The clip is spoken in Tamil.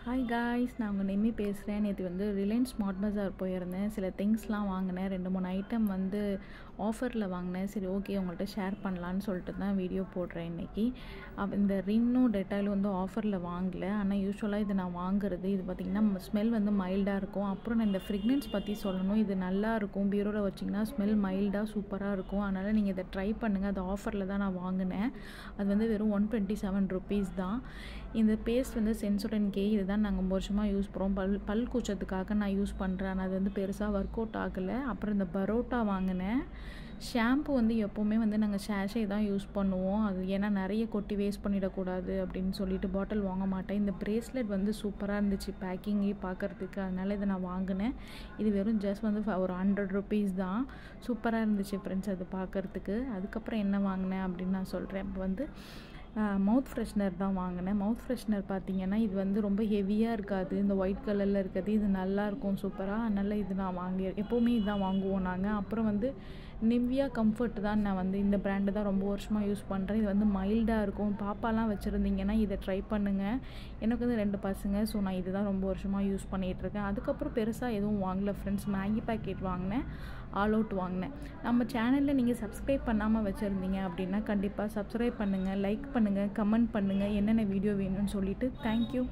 ஹாய் காய்ஸ், நான் உங்கள் நிம்மி பேசுகிறேன். நேற்று வந்து ரிலையன்ஸ் ஸ்மார்ட் பஜார் போயிருந்தேன். சில திங்ஸ்லாம் வாங்கினேன். 2-3 ஐட்டம் வந்து ஆஃபரில் வாங்கினேன். சரி, ஓகே, உங்கள்கிட்ட ஷேர் பண்ணலான்னு சொல்லிட்டு தான் வீடியோ போடுறேன் இன்றைக்கி. இந்த ரின்னும் டெட்டாயிலும் வந்து ஆஃபரில் வாங்கலை. ஆனால் யூஸ்வலாக இது நான் வாங்குறது. இது பார்த்திங்கன்னா ஸ்மெல் வந்து மைல்டாக இருக்கும். அப்புறம் நான் இந்த ஃப்ரிக்னன்ஸ் பற்றி சொல்லணும். இது நல்லாயிருக்கும். பீரோவில் வச்சிங்கன்னா ஸ்மெல் மைல்டாக சூப்பராக இருக்கும். அதனால் நீங்கள் இதை ட்ரை பண்ணுங்கள். அது ஆஃபரில் தான் நான் வாங்கினேன். அது வந்து வெறும் 127 rupees தான். இந்த பேஸ்ட் வந்து சென்சோடன் கே. இதுதான் நாங்கள் 3 வருஷமாக யூஸ் பண்ணுறோம். பல் கூச்சத்துக்காக நான் யூஸ் பண்ணுறேன். ஆனால் அது வந்து பெருசாக ஒர்க் அவுட் ஆகலை. அப்புறம் இந்த பரோட்டா வாங்கினேன். ஷாம்பு வந்து எப்போவுமே வந்து நாங்கள் ஷேஷே தான் யூஸ் பண்ணுவோம். அது ஏன்னா நிறைய கொட்டி வேஸ்ட் பண்ணிடக்கூடாது அப்படின்னு சொல்லிட்டு பாட்டில் வாங்க மாட்டேன். இந்த ப்ரேஸ்லெட் வந்து சூப்பராக இருந்துச்சு பேக்கிங்கே பார்க்குறதுக்கு. அதனால் இதை நான் வாங்கினேன். இது வெறும் ஜஸ்ட் வந்து ஒரு 100 rupees தான். சூப்பராக இருந்துச்சு ஃப்ரெண்ட்ஸ் அது பார்க்குறதுக்கு. அதுக்கப்புறம் என்ன வாங்கினேன் அப்படின்னு நான் சொல்கிறேன். இப்போ வந்து மவுத் ஃப்ரெஷ்னர் தான் வாங்கினேன். மவுத் ஃப்ரெஷ்னர் பார்த்திங்கன்னா இது வந்து ரொம்ப ஹெவியாக இருக்காது. இந்த ஒயிட் கலரில் இருக்கிறது இது நல்லாயிருக்கும் சூப்பராக. அதனால் இது நான் எப்போவுமே இதுதான் வாங்குவோம் நாங்கள். அப்புறம் வந்து நிவ்யா கம்ஃபர்ட் தான் நான் வந்து இந்த பிராண்டு தான் ரொம்ப வருஷமாக யூஸ் பண்ணுறேன். இது வந்து மைல்டாக இருக்கும். பாப்பாலாம் வச்சுருந்தீங்கன்னா இதை ட்ரை பண்ணுங்கள். எனக்கு வந்து 2 பசங்க. ஸோ நான் இது தான் ரொம்ப வருஷமாக யூஸ் பண்ணிகிட்ருக்கேன். அதுக்கப்புறம் பெருசாக எதுவும் வாங்கலை ஃப்ரெண்ட்ஸ். மேகி பேக்கெட் வாங்கினேன். ஆல் அவுட் வாங்கினேன். நம்ம சேனலில் நீங்கள் சப்ஸ்கிரைப் பண்ணாமல் வச்சுருந்தீங்க அப்படின்னா கண்டிப்பாக சப்ஸ்கிரைப் பண்ணுங்கள், லைக் பண்ணுங்கள், கமெண்ட் பண்ணுங்கள், என்னென்ன வீடியோ வேணும்னு சொல்லிவிட்டு. தேங்க்யூ.